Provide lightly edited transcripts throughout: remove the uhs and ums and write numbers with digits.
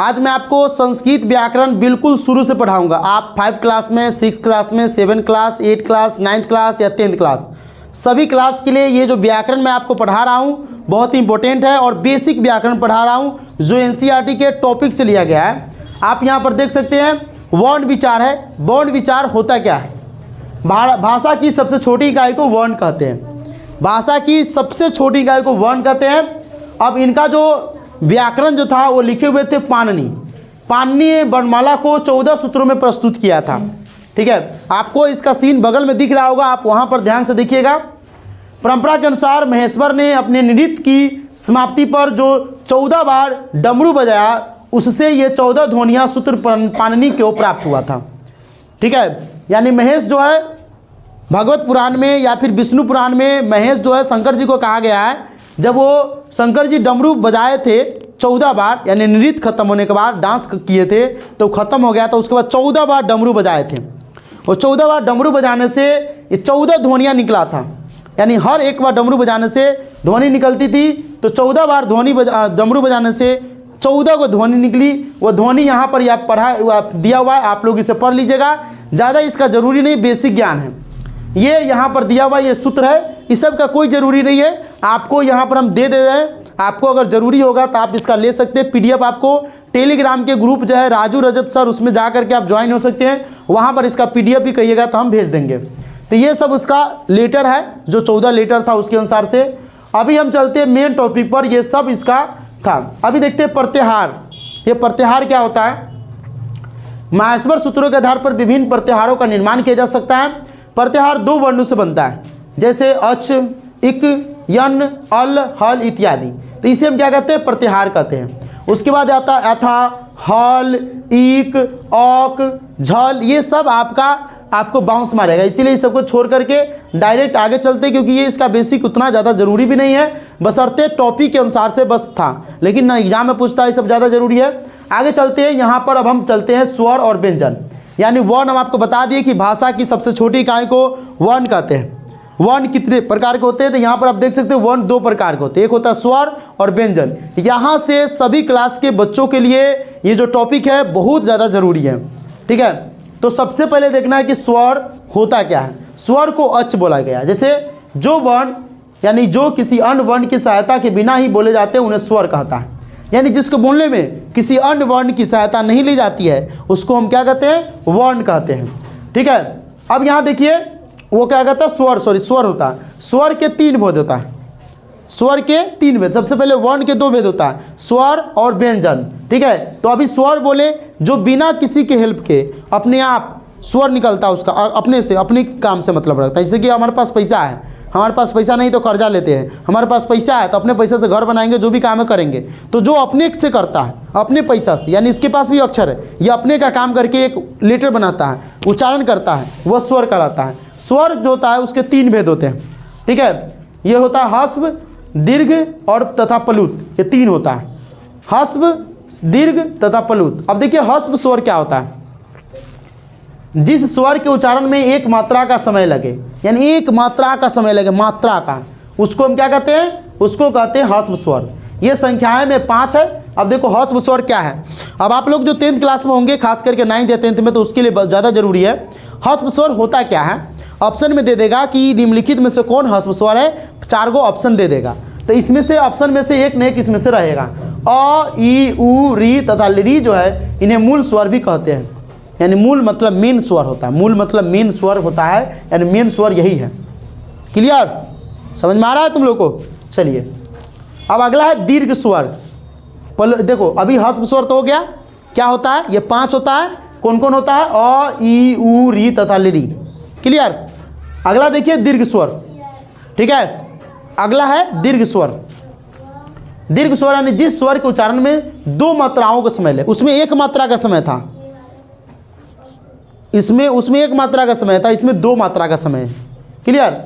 आज मैं आपको संस्कृत व्याकरण बिल्कुल शुरू से पढ़ाऊंगा। आप 5 क्लास में, 6 क्लास में, 7 क्लास, 8 क्लास, 9th क्लास या 10th क्लास, सभी क्लास के लिए ये जो व्याकरण मैं आपको पढ़ा रहा हूँ बहुत ही इंपॉर्टेंट है और बेसिक व्याकरण पढ़ा रहा हूँ जो एनसीईआरटी के टॉपिक से लिया गया है। आप यहाँ पर देख सकते हैं वर्ण विचार है। वर्ण विचार होता क्या है? भाषा की सबसे छोटी इकाई को वर्ण कहते हैं। भाषा की सबसे छोटी इकाई को वर्ण कहते हैं। अब इनका जो व्याकरण जो था वो लिखे हुए थे पाणिनि। पाणिनि ने वर्णमाला को 14 सूत्रों में प्रस्तुत किया था। ठीक है, आपको इसका सीन बगल में दिख रहा होगा, आप वहाँ पर ध्यान से देखिएगा। परंपरा के अनुसार महेश्वर ने अपने नृत्य की समाप्ति पर जो 14 बार डमरू बजाया, उससे ये 14 ध्वनियाँ सूत्र पाणिनि को प्राप्त हुआ था। ठीक है, यानी महेश जो है भागवत पुराण में या फिर विष्णु पुराण में महेश जो है शंकर जी को कहा गया है, जब वो शंकर जी डमरू बजाए थे 14 बार, यानी नृत्य खत्म होने के बाद डांस किए थे तो खत्म हो गया था, उसके बाद 14 बार डमरू बजाए थे और 14 बार डमरू बजाने से ये 14 ध्वनियाँ निकला था। यानी हर एक बार डमरू बजाने से ध्वनि निकलती थी, तो 14 बार डमरू बजाने से 14 को ध्वनि निकली। वो ध्वनि यहाँ पर आप दिया हुआ है, आप लोग इसे पढ़ लीजिएगा, ज़्यादा इसका ज़रूरी नहीं, बेसिक ज्ञान है। ये यहाँ पर दिया हुआ ये सूत्र है, इस सब का कोई ज़रूरी नहीं है, आपको यहाँ पर हम दे रहे हैं। आपको अगर ज़रूरी होगा तो आप इसका ले सकते हैं पीडीएफ। आपको टेलीग्राम के ग्रुप जो है राजू रजत सर, उसमें जा करके आप ज्वाइन हो सकते हैं, वहाँ पर इसका पीडीएफ भी कहिएगा तो हम भेज देंगे। तो ये सब उसका लेटर है जो 14 लेटर था उसके अनुसार से। अभी हम चलते हैं मेन टॉपिक पर, ये सब इसका था। अभी देखते हैं प्रत्याहार। ये प्रत्याहार क्या होता है? माहेश्वर सूत्रों के आधार पर विभिन्न प्रत्याहारों का निर्माण किया जा सकता है। प्रत्याहार 2 वर्णों से बनता है, जैसे अच, इक, यन, अल, हल इत्यादि। तो इसे हम क्या कहते हैं? प्रत्याहार कहते हैं। उसके बाद आता अथा, हल, इक, औक, झल, ये सब आपको बाउंस मारेगा, इसीलिए इस सबको छोड़ करके डायरेक्ट आगे चलते हैं, क्योंकि ये इसका बेसिक उतना ज़्यादा जरूरी भी नहीं है, बशर्ते टॉपिक के अनुसार से बस था, लेकिन ना एग्जाम में पूछता है, ये सब ज़्यादा जरूरी है। आगे चलते हैं, यहाँ पर अब हम चलते हैं स्वर और व्यंजन। यानी वर्ण हम आपको बता दिए कि भाषा की सबसे छोटी इकाई को वर्ण कहते हैं। वर्ण कितने प्रकार के होते हैं? तो यहाँ पर आप देख सकते हैं वर्ण 2 प्रकार के होते हैं, एक होता है स्वर और व्यंजन। यहाँ से सभी क्लास के बच्चों के लिए ये जो टॉपिक है बहुत ज़्यादा जरूरी है। ठीक है, तो सबसे पहले देखना है कि स्वर होता क्या है। स्वर को अच बोला गया, जैसे जो वर्ण यानी जो किसी अन्य वर्ण की सहायता के बिना ही बोले जाते हैं उन्हें स्वर कहता है। यानी जिसको बोलने में किसी अन्य वर्ण की सहायता नहीं ली जाती है उसको हम क्या कहते हैं? वर्ण कहते हैं। ठीक है, अब यहाँ देखिए वो क्या कहता है? स्वर होता है। स्वर के 3 भेद होता है। स्वर के 3 भेद, सबसे पहले वर्ण के 2 भेद होता है, स्वर और व्यंजन। ठीक है, तो अभी स्वर बोले जो बिना किसी के हेल्प के अपने आप स्वर निकलता है, उसका अपने से, अपने काम से मतलब रखता है। जैसे कि हमारे पास पैसा है, हमारे पास पैसा नहीं तो कर्जा लेते हैं, हमारे पास पैसा है तो अपने पैसे से घर बनाएंगे, जो भी काम है करेंगे। तो जो अपने से करता है अपने पैसा से, यानी इसके पास भी अक्षर है, ये अपने का काम करके एक लेटर बनाता है, उच्चारण करता है, वह स्वर कहलाता है। स्वर जो होता है उसके 3 भेद होते हैं। ठीक है, ये होता है ह्रस्व, दीर्घ और तथा प्लुत, ये 3 होता है, ह्रस्व, दीर्घ तथा प्लुत। अब देखिए ह्रस्व स्वर क्या होता है? जिस स्वर के उच्चारण में एक मात्रा का समय लगे, यानी एक मात्रा का समय लगे, मात्रा का, उसको हम क्या कहते हैं? उसको कहते हैं ह्रस्व स्वर। ये संख्याएं में 5 है। अब देखो ह्रस्व स्वर क्या है। अब आप लोग जो 10th क्लास में होंगे, खास करके 9th या 10th में, तो उसके लिए ज़्यादा जरूरी है। ह्रस्व स्वर होता क्या है? ऑप्शन में दे देगा कि निम्नलिखित में से कौन ह्रस्व स्वर है, 4 गो ऑप्शन दे देगा, तो इसमें से ऑप्शन में से एक न एक इसमें से रहेगा। अ, ई, उ, री तथा री जो है इन्हें मूल स्वर भी कहते हैं। यानी मूल मतलब मेन स्वर होता है, मूल मतलब मेन स्वर होता है, यानी मेन स्वर यही है। क्लियर? समझ में आ रहा है तुम लोग को? चलिए अब अगला है दीर्घ स्वर। देखो अभी ह्रस्व स्वर तो हो गया, क्या होता है? ये 5 होता है। कौन कौन होता है? अ, ई, उ, री तथा री। क्लियर? अगला देखिए दीर्घ स्वर। ठीक है, अगला है दीर्घ स्वर। दीर्घ स्वर यानी जिस स्वर के उच्चारण में 2 मात्राओं का समय ले, उसमें 1 मात्रा का समय था, उसमें 1 मात्रा का समय था, इसमें 2 मात्रा का समय है। क्लियर?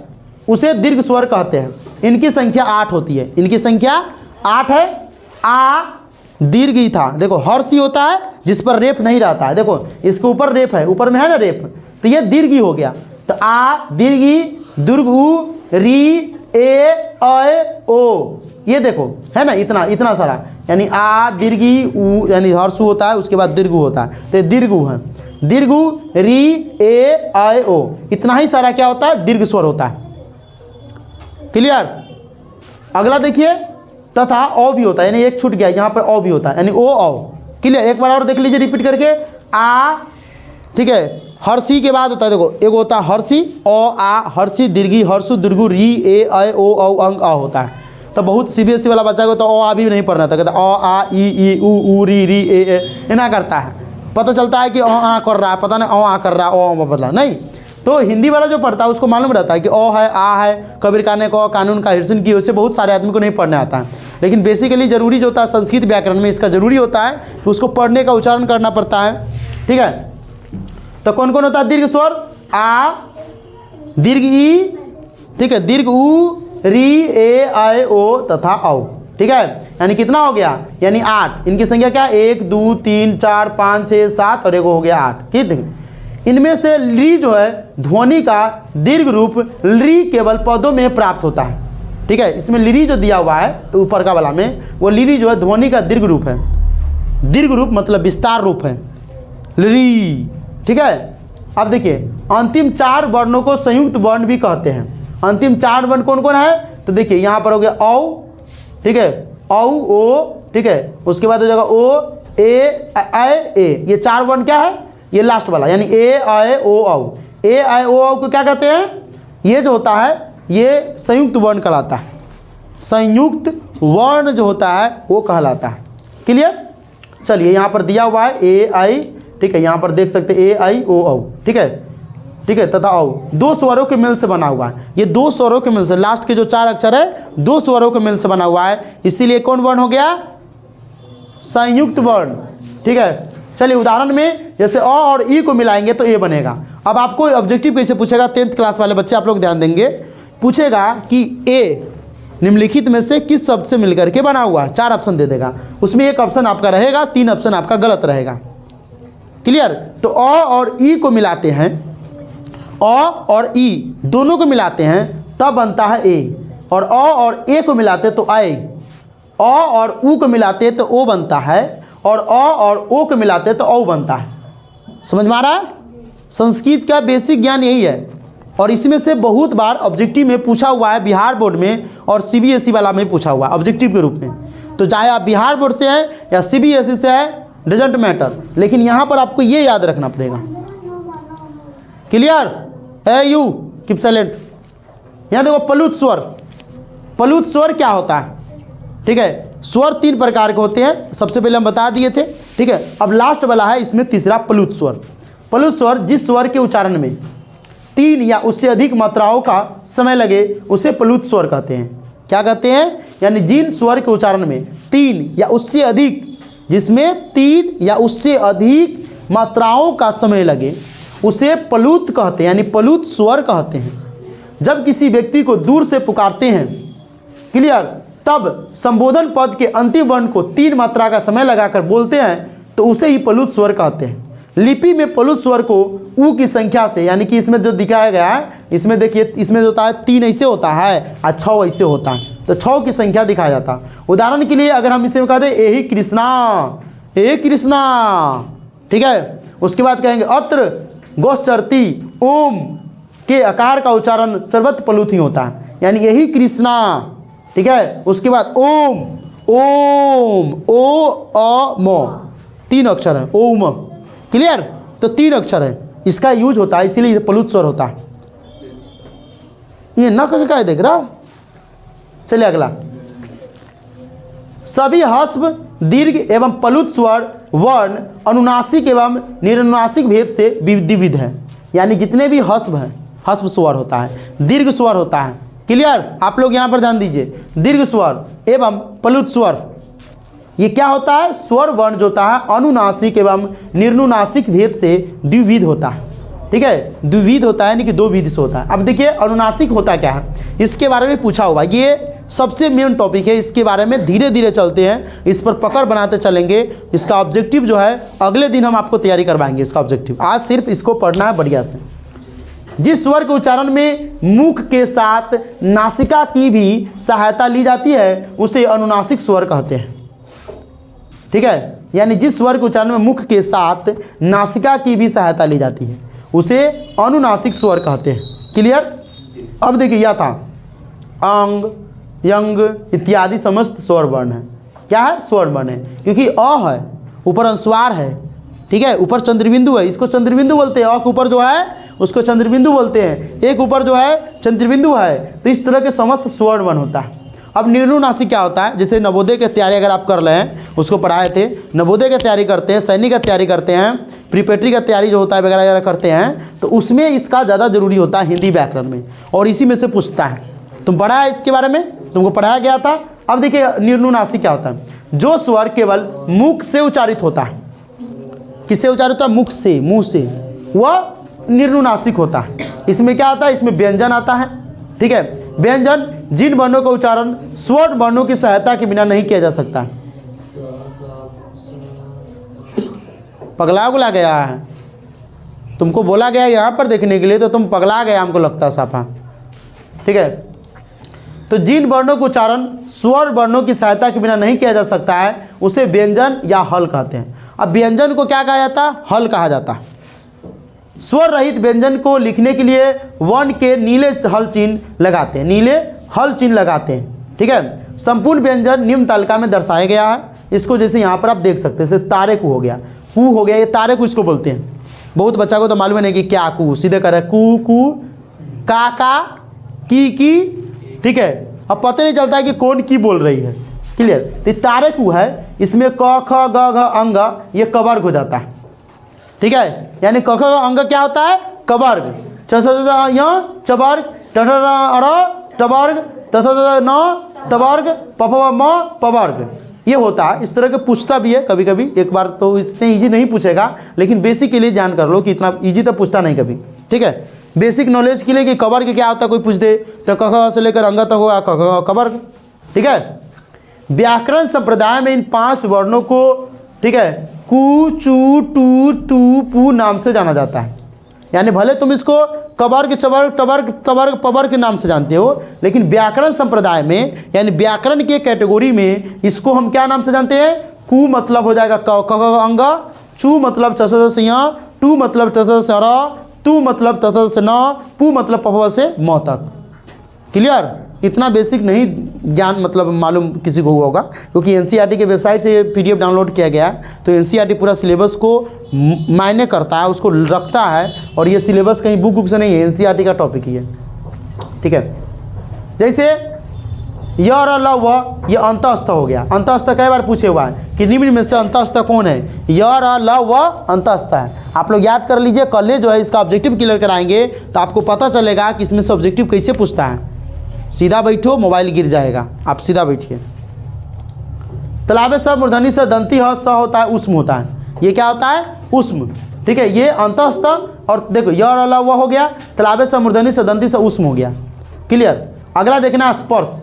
उसे दीर्घ स्वर कहते हैं। इनकी संख्या 8 होती है। इनकी संख्या 8 है। आ दीर्घ ही था, देखो हर्षी होता है जिस पर रेप नहीं रहता है, देखो इसके ऊपर रेप है, ऊपर में है ना रेप, तो ये दीर्घ ही हो गया। तो आ दीर्घी, दुर्ग उ, री, ए ऐ ओ, ये देखो है ना, इतना इतना सारा, यानी आ दीर्घी उ, यानी हर्षु होता है, उसके बाद दीर्घु होता है, तो दीर्घु है, दीर्घु री ए ऐ ओ, इतना ही सारा क्या होता है, दीर्घ स्वर होता है। क्लियर। अगला देखिए तथा औ भी होता है, यानी एक छूट गया, यहाँ पर औ भी होता है, यानी ओ औ। क्लियर। एक बार और देख लीजिए रिपीट करके, आ, ठीक है, हर्षी के बाद होता है, देखो एक होता है हर्षी, ओ आ, हर्षी दीर्घी हर्षु दीर्घु री ए ऐ ओ औ अंग आ होता है। तो बहुत सीबीएसई वाला बच्चा को तो ओ आ भी नहीं पढ़ना था, कहता ओ आ ई उ री री ए ना करता है, पता चलता है कि ओ आ कर रहा है, पता नहीं ओ आ कर रहा है, ओ बदला नहीं। तो हिंदी वाला जो पढ़ता है उसको मालूम रहता है कि ओ है, आ है, कबीर खाने को, कानून का हिरसन की, उससे बहुत सारे आदमी को नहीं पढ़ने आता है। लेकिन बेसिकली जरूरी जो होता है संस्कृत व्याकरण में इसका जरूरी होता है कि उसको पढ़ने का उच्चारण करना पड़ता है। ठीक है। तो कौन कौन होता है दीर्घ स्वर, आ, दीर्घ ई, ठीक है, दीर्घ उ, री ए ऐ ओ तथा औ। ठीक है, यानी कितना हो गया, यानी 8। इनकी संख्या क्या, 1 2 3 4 5 6 7 और एक हो गया 8। ठीक है। इनमें से ली जो है ध्वनि का दीर्घ रूप ली केवल पदों में प्राप्त होता है। ठीक है, इसमें लिरी जो दिया हुआ है ऊपर का वाला में, वो लिरी जो है ध्वनि का दीर्घ रूप है। दीर्घ रूप मतलब विस्तार रूप है, लिरी। ठीक है। अब देखिए अंतिम 4 वर्णों को संयुक्त वर्ण भी कहते हैं। अंतिम 4 वर्ण कौन कौन है, तो देखिए यहाँ पर हो गया औ, ठीक है, औ ओ, ठीक है, उसके बाद हो जाएगा ओ ए ऐ ए, ये 4 वर्ण क्या है, ये लास्ट वाला, यानी ए ऐ ओ औ। ए ऐ ओ औ को क्या कहते हैं, ये जो होता है ये संयुक्त वर्ण कहलाता है। संयुक्त वर्ण जो होता है वो कहलाता है। क्लियर। चलिए यहाँ पर दिया हुआ है ए आई, ठीक है, यहाँ पर देख सकते ए आई ओ औ। ठीक है, ठीक है, तथा औ 2 स्वरों के मिल से बना हुआ है। ये 2 स्वरों के मिल से, लास्ट के जो 4 अक्षर है 2 स्वरों के मिल से बना हुआ है, इसीलिए कौन वर्ण हो गया, संयुक्त वर्ण। ठीक है। चलिए उदाहरण में जैसे अ और ई को मिलाएंगे तो ए बनेगा। अब आपको ऑब्जेक्टिव कैसे पूछेगा, 10th क्लास वाले बच्चे आप लोग ध्यान देंगे, पूछेगा कि ए निम्नलिखित में से किस शब्द से मिलकर के बना हुआ है, 4 ऑप्शन दे देगा, उसमें एक ऑप्शन आपका रहेगा, 3 ऑप्शन आपका गलत रहेगा। क्लियर। तो अ और ई को मिलाते हैं, अ और ई दोनों को मिलाते हैं तब बनता है ए, और अ और ए को मिलाते तो आई, अ और उ को मिलाते तो ओ बनता है, और अ और ओ को मिलाते तो औ बनता है। समझ में आ रहा है। संस्कृत का बेसिक ज्ञान यही है, और इसमें से बहुत बार ऑब्जेक्टिव में पूछा हुआ है, बिहार बोर्ड में और सीबीएसई वाला में पूछा हुआ है ऑब्जेक्टिव के रूप में। तो चाहे आप बिहार बोर्ड से हैं या सीबीएसई से है, डजेंट मैटर, लेकिन यहाँ पर आपको ये याद रखना पड़ेगा। क्लियर। है यू कीप साइलेंट। यहाँ देखो प्लुत स्वर। प्लुत स्वर क्या होता है, ठीक है, स्वर 3 प्रकार के होते हैं, सबसे पहले हम बता दिए थे। ठीक है। अब लास्ट वाला है इसमें तीसरा प्लुत स्वर। प्लुत स्वर जिस स्वर के उच्चारण में 3 या उससे अधिक मात्राओं का समय लगे उसे प्लुत स्वर कहते हैं। क्या कहते हैं, यानी जिन स्वर के उच्चारण में 3 या उससे अधिक, जिसमें 3 या उससे अधिक मात्राओं का समय लगे उसे प्लुत कहते हैं, यानी प्लुत स्वर कहते हैं। जब किसी व्यक्ति को दूर से पुकारते हैं, क्लियर, तब संबोधन पद के अंतिम वर्ण को 3 मात्रा का समय लगाकर बोलते हैं तो उसे ही प्लुत स्वर कहते हैं। लिपि में प्लुत स्वर को उ की संख्या से, यानी कि इसमें जो दिखाया गया है, इसमें देखिए, इसमें जो होता है 3 ऐसे होता है और 6 ऐसे होता है, तो 6 की संख्या दिखाया जाता है। उदाहरण के लिए अगर हम इसे कह दें ए ही कृष्णा, ए कृष्णा, ठीक है, उसके बाद कहेंगे अत्र गोश्चरती, ओम के आकार का उच्चारण सर्वत्र प्लुत ही होता है, यानी यही कृष्णा। ठीक है। उसके बाद ओम, ओम, ओ अ म, 3 अक्षर है, ओम। क्लियर। तो 3 अक्षर है, इसका यूज होता है, इसीलिए प्लुत स्वर होता है। ये न करके क्या देख रहा। चलिए अगला, सभी ह्रस्व दीर्घ एवं प्लुत स्वर वर्ण अनुनासिक एवं निरनुनासिक भेद से विविध है, यानी जितने भी ह्रस्व हैं, ह्रस्व स्वर होता है, दीर्घ स्वर होता है। क्लियर। आप लोग यहाँ पर ध्यान दीजिए, दीर्घ स्वर एवं प्लुत स्वर, ये क्या होता है, स्वर वर्ण जो होता है अनुनासिक एवं निर्नुनासिक भेद से द्विविध होता है। ठीक है, द्विविध होता है, यानी कि 2 विधि से होता है। अब देखिए अनुनासिक होता क्या है, इसके बारे में पूछा हुआ, ये सबसे मेन टॉपिक है, इसके बारे में धीरे धीरे चलते हैं, इस पर पकड़ बनाते चलेंगे। इसका ऑब्जेक्टिव जो है अगले दिन हम आपको तैयारी करवाएंगे इसका ऑब्जेक्टिव, आज सिर्फ इसको पढ़ना है बढ़िया से। जिस स्वर के उच्चारण में मुख के साथ नासिका की भी सहायता ली जाती है उसे अनुनासिक स्वर कहते हैं। ठीक है, यानी जिस स्वर के उच्चारण में मुख के साथ नासिका की भी सहायता ली जाती है उसे अनुनासिक स्वर कहते हैं। क्लियर। अब देखिए यह था अंग, यंग इत्यादि समस्त स्वर वर्ण है। क्या है? स्वर वर्ण है, क्योंकि अ है, ऊपर अनुस्वार है, ठीक है, ऊपर चंद्रबिंदु है, इसको चंद्रबिंदु बोलते हैं। अ के ऊपर जो है उसको चंद्रबिंदु बोलते हैं, एक ऊपर जो है चंद्रबिंदु है। तो इस तरह के समस्त स्वर्ण वर्ण होता है। अब निर्नुनासिक क्या होता है? जैसे नवोदय की तैयारी अगर आप कर रहे हैं, उसको पढ़ाए थे, नवोदय की तैयारी करते हैं, सैनिक की तैयारी करते हैं, प्रिपरेटरी का तैयारी जो होता है वगैरह वगैरह करते हैं, तो उसमें इसका ज़्यादा जरूरी होता है हिंदी व्याकरण में, और इसी में से पूछता है। तुम पढ़ा है इसके बारे में, तुमको पढ़ाया गया था। अब देखिए निर्नुनासिक क्या होता है? जो स्वर केवल मुख से उच्चारित होता है। किससे उच्चारित होता है? मुख से, मुंह से, वह निर्नुनासिक होता है। इसमें क्या आता है? इसमें व्यंजन आता है। ठीक है, व्यंजन जिन वर्णों का उच्चारण स्वर्ण वर्णों की सहायता के बिना नहीं किया जा सकता। पगला उगला गया है, तुमको बोला गया यहाँ पर देखने के लिए, तो तुम पगला गया हमको लगता है साफा। ठीक है, तो जिन वर्णों का उच्चारण स्वर वर्णों की सहायता के बिना नहीं किया जा सकता है उसे व्यंजन या हल कहते हैं। अब व्यंजन को क्या कहा जाता है? हल कहा जाता है। स्वर रहित व्यंजन को लिखने के लिए वर्ण के नीले हल चिन्ह लगाते हैं, नीले हल चिन्ह लगाते हैं। ठीक है, संपूर्ण व्यंजन निम्न तालिका में दर्शाया गया है। इसको जैसे यहाँ पर आप देख सकते हैं, जैसे तारे कु हो गया, कु हो गया, ये तारे कु इसको बोलते हैं। बहुत बच्चा को तो मालूम नहीं कि क्या कु, सीधे कर रहा है कु कु, का की। ठीक है, अब पता नहीं चलता है कि कौन की बोल रही है। क्लियर। तो तारे कु है, इसमें क ख ग घ अंग ये कवर्ग हो जाता है। ठीक है, यानी क ख ग अंग क्या होता है? कवर्ग। चवर्ग, टवर्ग, तवर्ग, पवर्ग, ये होता है। इस तरह के पूछता भी है कभी कभी, एक बार तो इतने इजी नहीं पूछेगा, लेकिन बेसिक के लिए ध्यान कर लो कि इतना इजी तो पूछता नहीं कभी। ठीक है, बेसिक नॉलेज के लिए कि कवर्ग क्या होता है कोई पूछ दे तो क ख से लेकर अंग तक होगा कवर्ग। ठीक है, व्याकरण संप्रदाय में इन 5 वर्णों को, ठीक है, कु, चू, टू, तू, पू नाम से जाना जाता है। यानी भले तुम इसको कवर्ग, चवर्ग, टवर्ग, तवर्ग, पवर्ग के नाम से जानते हो, लेकिन व्याकरण संप्रदाय में यानी व्याकरण के कैटेगरी में इसको हम क्या नाम से जानते हैं? कु मतलब हो जाएगा क अंग, चू मतलब च से य, टू मतलब त से र, तू मतलब त से न, पू मतलब प से म तक। क्लियर। इतना बेसिक नहीं ज्ञान मतलब मालूम किसी को हुआ होगा, क्योंकि एनसीईआरटी के वेबसाइट से पीडीएफ डाउनलोड किया गया है। तो एनसीईआरटी पूरा सिलेबस को मायने करता है, उसको रखता है, और ये सिलेबस कहीं बुक से नहीं है, एनसीईआरटी का टॉपिक ही है। ठीक है, जैसे य र ल व ये अंतस्थ हो गया। अंतस्थ कई बार पूछे हुआ है कि निम्न में से अंतस्थ कौन है? य र ल व अंतस्थ है। आप लोग याद कर लीजिए, कल जो है इसका ऑब्जेक्टिव क्लियर कराएंगे तो आपको पता चलेगा कि इसमें से ऑब्जेक्टिव कैसे पूछता है। सीधा बैठो, मोबाइल गिर जाएगा, आप सीधा बैठिए। तलाबे स मूर्धनी से दंती ह स होता है, उष्म होता है। ये क्या होता है? उष्म। ठीक है, ये अंतस्थ, और देखो य र ल व हो गया, तलाबे स मूर्धनी से दंती से उष्म हो गया। क्लियर। अगला देखना स्पर्श।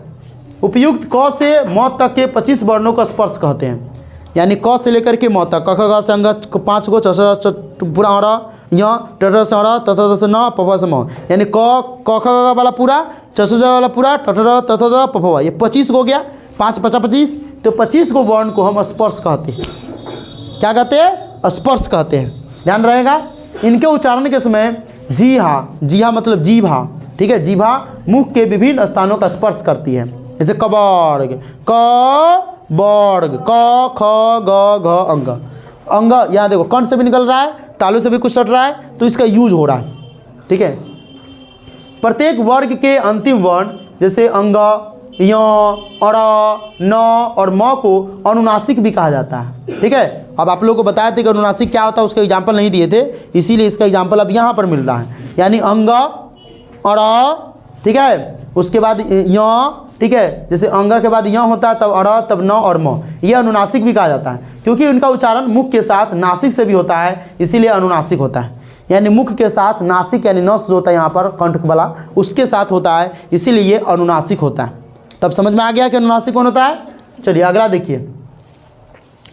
उपयुक्त क से म तक के 25 वर्णों को स्पर्श कहते हैं। यानी क से लेकर के म तक, क ख ग से अंग 5 गो, च पूरा र, य ट से र, त से न, प से म, यानी क ख ग वाला पूरा, च से वाला पूरा, ट त प ये 25 हो गया। 5 5 25, तो 25 को वर्ण को हम स्पर्श कहते हैं। क्या कहते हैं? स्पर्श कहते हैं। ध्यान रहेगा। इनके उच्चारण के समय जी हा मतलब जीभा, ठीक है, जीभा मुख के विभिन्न स्थानों का स्पर्श करती है। जैसे कवर्ग, क वर्ग, क ख ग घ अंग। अंग यहाँ देखो कंठ से भी निकल रहा है, तालु से भी कुछ सट रहा है, तो इसका यूज हो रहा है। ठीक है, प्रत्येक वर्ग के अंतिम वर्ण जैसे अंग, य, अर, न और म को अनुनासिक भी कहा जाता है। ठीक है, अब आप लोगों को बताया था कि अनुनासिक क्या होता है, उसका एग्जाम्पल नहीं दिए थे, इसीलिए इसका एग्जाम्पल अब यहाँ पर मिल रहा है। यानी अंग, अर, ठीक है, उसके बाद य, ठीक है, जैसे अंग के बाद य होता है, तब अर, तब न और म, यह अनुनासिक भी कहा जाता है, क्योंकि उनका उच्चारण मुख के साथ नासिक से भी होता है, इसीलिए अनुनासिक होता है। यानी मुख के साथ नासिक यानी नस जो होता है यहाँ पर कंठ वाला, उसके साथ होता है, इसीलिए ये अनुनासिक होता है। तब समझ में आ गया कि अनुनासिक कौन होता है। चलिए अगला देखिए,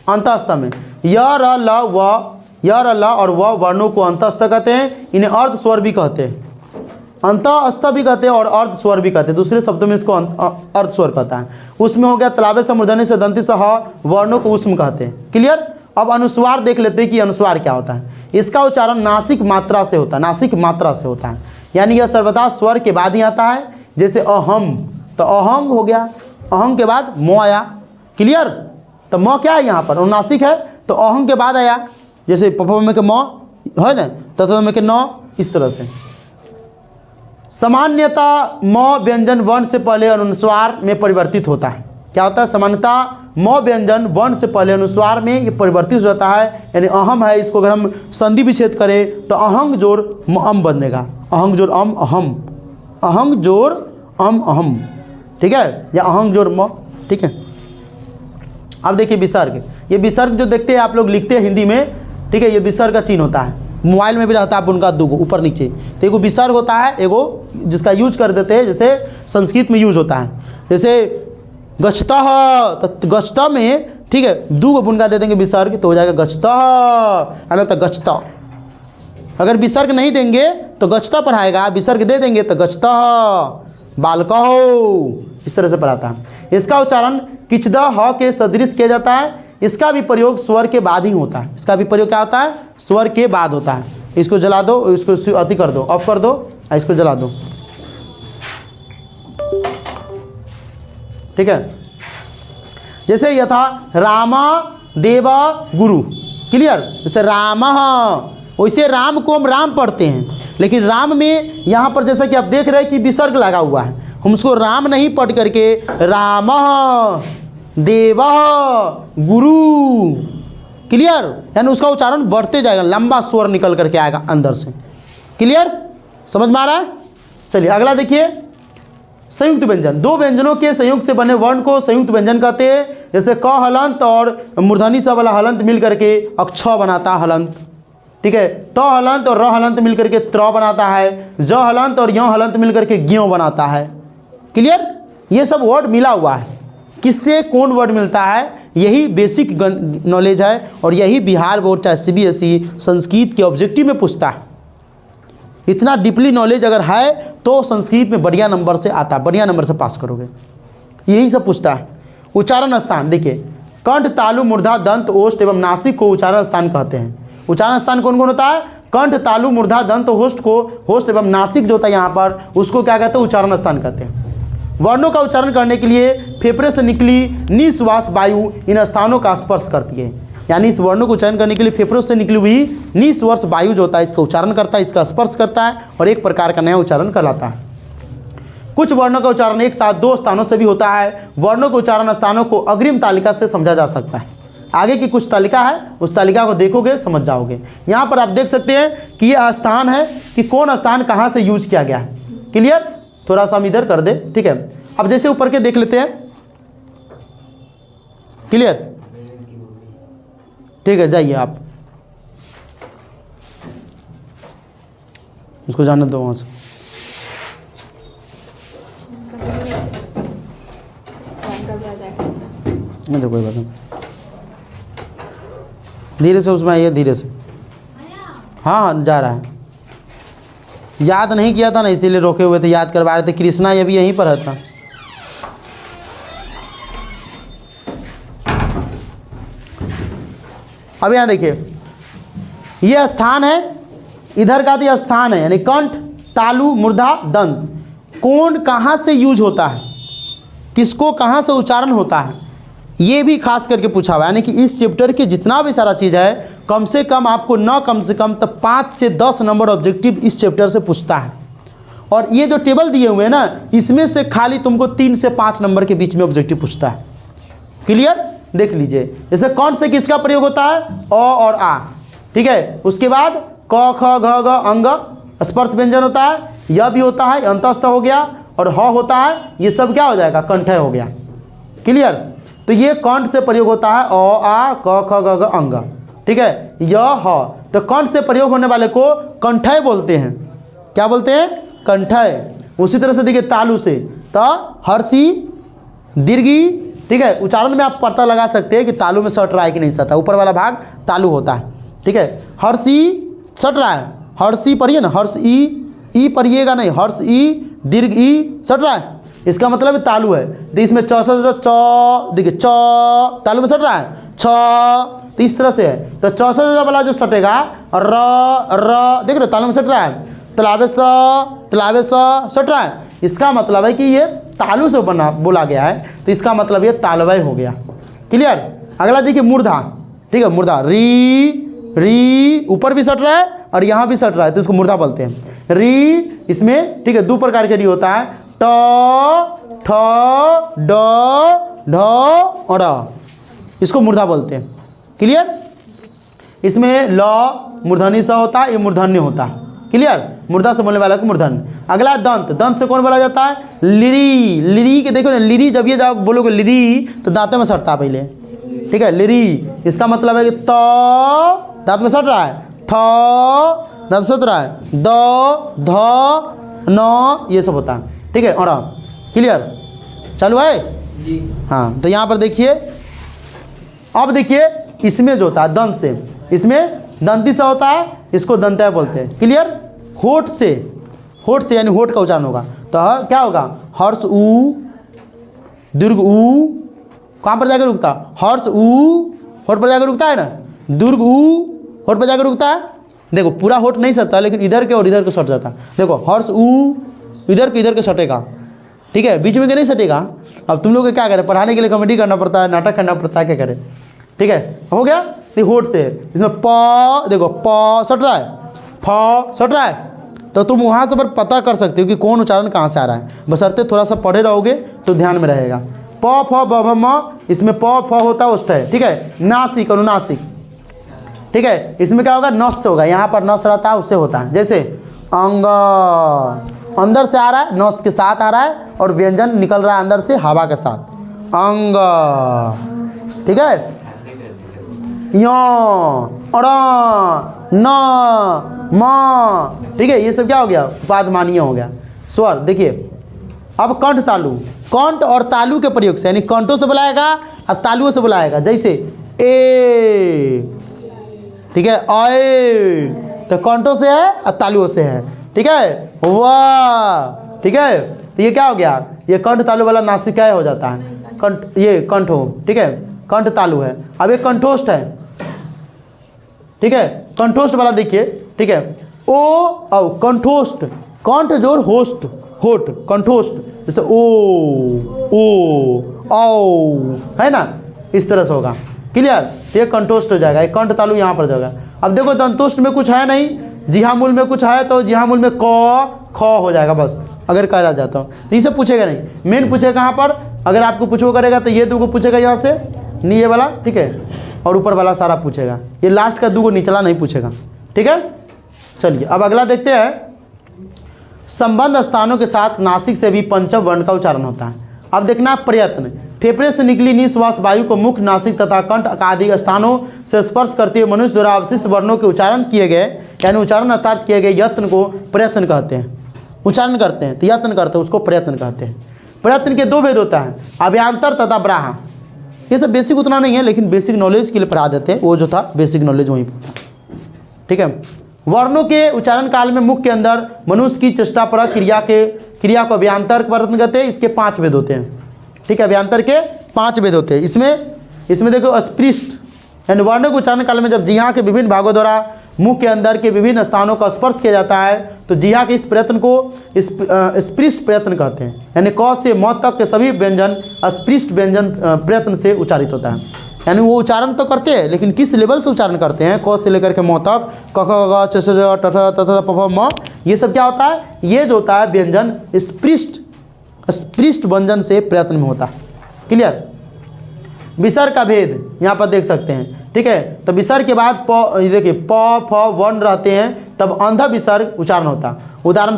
अंतस्थ में य र ल व, य र ल और व वर्णों को अंतस्थ कहते हैं। इन्हें अर्ध स्वर भी कहते हैं। अंतः स्थ भी कहते हैं और अर्ध स्वर भी कहते हैं, दूसरे शब्दों में इसको अर्ध स्वर कहता है। उसमें हो गया तालव्य से मूर्धन्य से दंती से ह वर्णों को उष्म कहते हैं। क्लियर। अब अनुस्वार देख लेते हैं कि अनुस्वार क्या होता है। इसका उच्चारण नासिक मात्रा से होता है, नासिक मात्रा से होता है, यानी यह सर्वदा स्वर के बाद ही आता है। जैसे अहम, तो अहंग हो गया, अहंग के बाद मो आया। क्लियर। तो म क्या है यहाँ पर, अनुनासिक है तो अहंग के बाद आया। जैसे पप में के म है ना, तथा में के न, इस तरह से। सामान्यतः म व्यंजन वर्ण से पहले अनुस्वार में परिवर्तित होता है। क्या होता है, सामान्यतः म व्यंजन वर्ण से पहले अनुस्वार में ये परिवर्तित हो जाता है। यानी अहम है, इसको अगर हम संधि विच्छेद करें तो अहंग जोड़ अम बनेगा, अहंग जोड़ अम अहम, अहंग जोड़ अम अहम, ठीक है, या अहंग जोड़ म। ठीक है। अब देखिए विसर्ग, ये विसर्ग जो देखते हैं आप लोग लिखते हैं हिंदी में, ठीक है, ये विसर्ग का चिन्ह होता है। मोबाइल में भी रहता है उनका दो ऊपर नीचे, तो एगो विसर्ग होता है, एगो जिसका यूज कर देते हैं, जैसे संस्कृत में यूज होता है। जैसे गच्छतः, तो गच्छतः में, ठीक है, दो को बुनका दे देंगे विसर्ग तो हो जाएगा गच्छतः, है ना, तो गच्छतः। अगर विसर्ग नहीं देंगे तो गच्छतः पढ़ाएगा, विसर्ग दे देंगे तो गच्छतः बालकौ, इस तरह से पढ़ाता है। इसका उच्चारण किचद ह के सदृश किया जाता है। इसका भी प्रयोग स्वर के बाद ही होता है। इसका भी प्रयोग क्या होता है, स्वर के बाद होता है। इसको जला दो, इसको अति कर दो, ऑफ कर दो, इसको जला दो। ठीक है। जैसे यथा राम देव गुरु। क्लियर। जैसे राम, वैसे राम को हम राम पढ़ते हैं, लेकिन राम में यहाँ पर जैसा कि आप देख रहे हैं कि विसर्ग लगा हुआ है, हम उसको राम नहीं पढ़ करके राम देव गुरु। क्लियर। यानी उसका उच्चारण बढ़ते जाएगा, लंबा स्वर निकल करके आएगा अंदर से। क्लियर, समझ में आ रहा है। चलिए अगला देखिए, संयुक्त व्यंजन। दो व्यंजनों के संयुक्त से बने वर्ण को संयुक्त व्यंजन कहते हैं। जैसे क हलंत और मूर्धनी सा वाला हलंत मिल करके अक्ष बनाता है हलंत। ठीक है। त हलंत और र हलंत मिल करके त्र बनाता है। ज हलंत और य हलंत मिल करके ज्ञ बनाता है। क्लियर। ये सब वर्ड मिला हुआ है, किससे कौन वर्ड मिलता है, यही बेसिक नॉलेज है, और यही बिहार बोर्ड चाहे CBSE संस्कृत के ऑब्जेक्टिव में पूछता है। इतना डीपली नॉलेज अगर है तो संस्कृत में बढ़िया नंबर से आता है, बढ़िया नंबर से पास करोगे। यही सब पूछता है। उच्चारण स्थान देखिए, कंठ, तालु, मूर्धा, दंत, ओष्ठ एवं नासिक को उच्चारण स्थान कहते हैं। उच्चारण स्थान कौन कौन होता है, कंठ, तालु, मूर्धा, दंत, होष्ठ को, होष्ठ एवं नासिक जो होता है यहाँ पर, उसको क्या कहते हैं, उच्चारण स्थान कहते हैं। वर्णों का उच्चारण करने के लिए फेफड़े से निकली निश्वास वायु इन स्थानों का स्पर्श करती है। यानी इस वर्णों को उच्चारण करने के लिए फेफड़ों से निकली हुई निश्वास वायु जो होता है, इसका उच्चारण करता है, इसका स्पर्श करता है, और एक प्रकार का नया उच्चारण कहलाता है। कुछ वर्णों का उच्चारण एक साथ दो स्थानों से भी होता है। वर्णों के उच्चारण स्थानों को अग्रिम तालिका से समझा जा सकता है। आगे की कुछ तालिका है, उस तालिका को देखोगे समझ जाओगे। यहाँ पर आप देख सकते हैं कि यह स्थान है कि कौन स्थान कहाँ से यूज किया गया है। क्लियर। थोड़ा सा हम इधर कर दे। ठीक है। अब जैसे ऊपर के देख लेते हैं। क्लियर। ठीक है, जाइए आप, उसको जाने दो वहां से। नहीं तो कोई बात नहीं, धीरे से उसमें आइए, धीरे से। हाँ हाँ जा रहा है। याद नहीं किया था ना, इसीलिए रोके हुए थे, याद करवा रहे थे। कृष्णा ये भी यहीं पर था। अब यहाँ देखिए, ये स्थान है, इधर का तो स्थान है, यानी कंठ, तालु, मूर्धा, दंत। कौन कहाँ से यूज होता है, किसको कहाँ से उच्चारण होता है, ये भी खास करके पूछा हुआ है। यानी कि इस चैप्टर के जितना भी सारा चीज़ है, कम से कम आपको न कम से कम तो 5 से 10 नंबर ऑब्जेक्टिव इस चैप्टर से पूछता है। और ये जो टेबल दिए हुए हैं ना, इसमें से खाली तुमको 3 से 5 नंबर के बीच में ऑब्जेक्टिव पूछता है। क्लियर। देख लीजिए, जैसे कौन से किसका प्रयोग होता है, अ और आ। ठीक है। उसके बाद क ख घ ग अंग स्पर्श व्यंजन होता है, यह भी होता है, अंतस्थ हो गया, और ह होता है, ये सब क्या हो जाएगा, कंठय हो गया। क्लियर। तो ये कंठ से प्रयोग होता है, अ आ क ख ग घ अंग। ठीक है। यह ह, तो कंठ से प्रयोग होने वाले को कंठय बोलते हैं। क्या बोलते हैं, कंठय। उसी तरह से देखिए तालु से, त हर्षी दीर्घी। ठीक है। उच्चारण में आप पता लगा सकते हैं कि तालु में सट रहा है कि नहीं सट रहा है। ऊपर वाला भाग तालु होता है। ठीक है। हर्षी सट रहा है, हर्षी पढ़िए ना, हर्ष ई ई पढ़िएगा नहीं, हर्ष ई दीर्घ ई, सट रहा है, इसका मतलब तालु है। तो इसमें च से च, देखिए च तालु में सट रहा है, छ, तो इस तरह से है। तो च से वाला जो सटेगा र देख रहे तालु में सट रहा है, तलावे स सट रहा है। इसका मतलब है कि ये तालु से बना बोला गया है, तो इसका मतलब ये तालवय हो गया। क्लियर। अगला देखिए मूर्धा, ठीक है, मूर्धा री ऊपर भी सट रहा है और यहाँ भी सट रहा है, तो इसको मूर्धा बोलते हैं। री इसमें ठीक है 2 प्रकार के री होता है, ट ठ ड ढ और ड़, इसको मूर्धा बोलते हैं। क्लियर। इसमें ल मूर्धनी सा होता है, ये मूर्धन्य होता है। क्लियर। मूर्धा से बोलने वाला को मूर्धन्य। अगला दंत, दंत से कौन बोला जाता है, लिरी के देखो ना, लिरी जब ये जाओ बोलोगे लिरी तो दांतों में सटता पहले, ठीक है, लिरी। इसका मतलब है कि त दांत में सट रहा है, थ दांत में सट रहा है, द ध न, ये सब होता है। ठीक है। और क्लियर चालू है जी। हाँ, तो यहाँ पर देखिए, अब देखिए इसमें जो होता है दंत से, इसमें दंती से होता है, इसको दंतय बोलते हैं। क्लियर। होठ से यानी होठ का उच्चारण होगा, तो क्या होगा, हर्ष ऊ दीर्घ ऊ, कहाँ पर जाकर रुकता, हर्ष ऊ होठ पर जाकर रुकता है ना, दीर्घ ऊ होठ पर जाकर रुकता है। देखो पूरा होठ नहीं सटता, लेकिन इधर के और इधर के सट जाता है। देखो हर्ष ऊ इधर के सटेगा, ठीक है, बीच में के नहीं सटेगा। अब तुम लोग को क्या करें, पढ़ाने के लिए कॉमेडी करना पड़ता है, नाटक करना पड़ता है, क्या करें। ठीक है, हो गया। तो होठ से इसमें प, देखो प सट रहा है, फ सट रहा है, तो तुम वहाँ से पर पता कर सकते हो कि कौन उच्चारण कहाँ से आ रहा है, बशर्ते थोड़ा सा पढ़े रहोगे तो ध्यान में रहेगा। प फ ब भ म, इसमें प फ होता है उष्ठ है, ठीक है। नासिक अनुनासिक, ठीक है, इसमें क्या होगा, नस से होगा, यहाँ पर नस रहता है उससे होता है। जैसे अंग अंदर से आ रहा है, नस के साथ आ रहा है, और व्यंजन निकल रहा है अंदर से हवा के साथ, अंग, ठीक है। यो और न म, ठीक है, ये सब क्या हो गया, उपाधमानीय हो गया। स्वर देखिए, अब कंठ तालु, कंठ और तालु के प्रयोग से, यानी कंठों से बुलाएगा और तालुओं से बुलाएगा। जैसे ए, ठीक है, आए, तो कंठों से है और तालुओं से है, ठीक है। वाह, ठीक है, तो ये क्या हो गया, ये कंठ तालु वाला नासिकाय हो जाता है, कंठ, ये कंठ हो, ठीक है, कंठ तालु है। अब ये कंठोष्ठ है, ठीक है, कंठोष्ठ वाला देखिए, ठीक है, ओ औ कंठोष्ठ, कंठ जोड़ होष्ठ होठ, कंठोष्ठ, जैसे ओ औ, है ना, इस तरह से होगा। क्लियर। ये कंठोष्ठ हो जाएगा, ये कंठ तालु यहाँ पर जाएगा। अब देखो दंतोष्ठ में कुछ है नहीं, जिहा मूल में कुछ है, तो जिहा मूल में क ख हो जाएगा बस, अगर कहा जाता हूँ तो ये सब पूछेगा नहीं। मेन पूछेगा कहाँ पर, अगर आपको पूछो करेगा तो ये 2 को पूछेगा यहाँ से, नहीं ये वाला, ठीक है, और ऊपर वाला सारा पूछेगा, ये लास्ट का 2 को निचला नहीं पूछेगा। ठीक है। चलिए अब अगला देखते हैं। संबंध स्थानों के साथ नासिक से भी पंचम वर्ण का उच्चारण होता है। अब देखना प्रयत्न, फेफड़े से निकली निश्वास वायु को मुख, नासिक तथा कंठ आदि स्थानों से स्पर्श करते हुए मनुष्य द्वारा अवशिष्ट वर्णों के उच्चारण किए गए, यानी उच्चारण अर्थात किए गए यत्न को प्रयत्न कहते हैं। उच्चारण करते हैं तो यत्न करते हैं, उसको प्रयत्न कहते हैं। प्रयत्न के 2 भेद होता है, अभ्यांतर तथा ब्राहा। ये सब बेसिक उतना नहीं है, लेकिन बेसिक नॉलेज के लिए पढ़ा देते हैं, वो जो था बेसिक नॉलेज वहीं पर था। ठीक है। वर्णों के उच्चारण काल में मुख के अंदर मनुष्य की चेष्टा पर क्रिया को अभ्यांतर प्रयत्न कहते हैं। इसके 5 भेद होते हैं। ठीक है, अभ्यांतर के 5 भेद होते हैं। इसमें देखो अस्पृष्ट, यानी वर्णों के उच्चारण काल में जब जिह्वा के विभिन्न भागों द्वारा मुख के अंदर के विभिन्न स्थानों का स्पर्श किया जाता है तो जिह्वा के इस प्रयत्न को स्पृष्ट प्रयत्न कहते हैं। यानी क से म तक के सभी व्यंजन स्पृष्ट व्यंजन प्रयत्न से उच्चारित होता है। यानी वो उच्चारण तो करते हैं, लेकिन किस लेवल से उच्चारण करते हैं, क से लेकर के म तक, क ख ग च छ ज ट ठ त थ प फ म, ये सब क्या होता है, ये जो होता है व्यंजन स्पृष्ट व्यंजन से प्रयत्न में होता है। क्लियर। विसर्ग का भेद यहाँ पर देख सकते हैं। ठीक है, तो विसर्ग के बाद प, देखिए प फ वर्ण रहते हैं, तब अंध विसर्ग उच्चारण होता। उदाहरण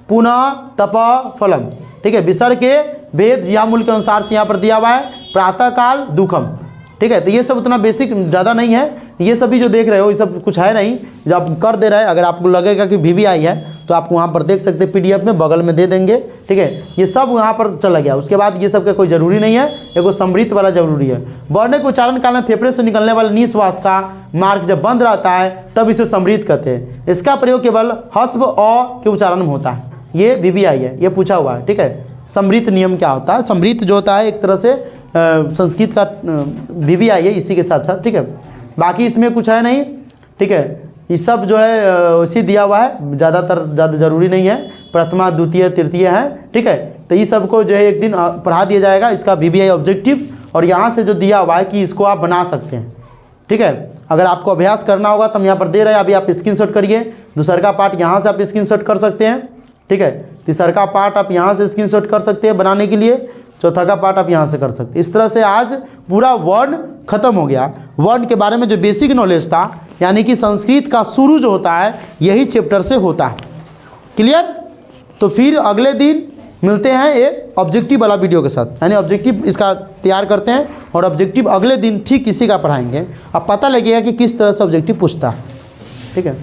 पुनः तप फलम। ठीक है, विसर्ग के भेद या मूल के अनुसार से यहाँ पर दिया हुआ है। प्रातः काल दुखम। ठीक है, तो ये सब उतना बेसिक ज़्यादा नहीं है, ये सभी जो देख रहे हो ये सब कुछ है नहीं, जो आप कर दे रहे हैं। अगर आपको लगेगा कि VBI है तो आप वहाँ पर देख सकते हैं, PDF में बगल में दे देंगे, ठीक है। ये सब वहाँ पर चला गया। उसके बाद ये सब का कोई ज़रूरी नहीं है, एगो समृद्ध वाला जरूरी है। वर्ण के उच्चारण काल में फेफड़े से निकलने वाले निश्वास का मार्ग जब बंद रहता है तब इसे समृद्ध कहते हैं। इसका प्रयोग केवल हस्व अ के उच्चारण में होता है। ये VBI है, ये पूछा हुआ है, ठीक है। समृद्ध नियम क्या होता है? समृद्ध जो होता है एक तरह से संस्कृत का VBI है इसी के साथ साथ, ठीक है। बाकी इसमें कुछ है नहीं, ठीक है। ये सब जो है उसी दिया हुआ है, ज़्यादा जरूरी नहीं है। प्रथमा द्वितीय तृतीय है, ठीक है। तो ये सबको जो है एक दिन पढ़ा दिया जाएगा, इसका VBI ऑब्जेक्टिव। और यहाँ से जो दिया हुआ है कि इसको आप बना सकते हैं, ठीक है। अगर आपको अभ्यास करना होगा तो हम यहाँ पर दे रहे हैं, अभी आप स्क्रीनशॉट करिए। दूसरा का पार्ट यहाँ से आप स्क्रीनशॉट कर सकते हैं, ठीक है। तीसरा का पार्ट आप यहाँ से स्क्रीनशॉट कर सकते हैं बनाने के लिए। चौथा का पार्ट आप यहाँ से कर सकते हैं। इस तरह से आज पूरा वर्ण खत्म हो गया। वर्ण के बारे में जो बेसिक नॉलेज था, यानी कि संस्कृत का शुरू जो होता है यही चैप्टर से होता है। क्लियर? तो फिर अगले दिन मिलते हैं ये ऑब्जेक्टिव वाला वीडियो के साथ, यानी ऑब्जेक्टिव इसका तैयार करते हैं और ऑब्जेक्टिव अगले दिन ठीक इसी का पढ़ाएंगे। अब पता लगेगा कि किस तरह से ऑब्जेक्टिव पूछता है, ठीक है।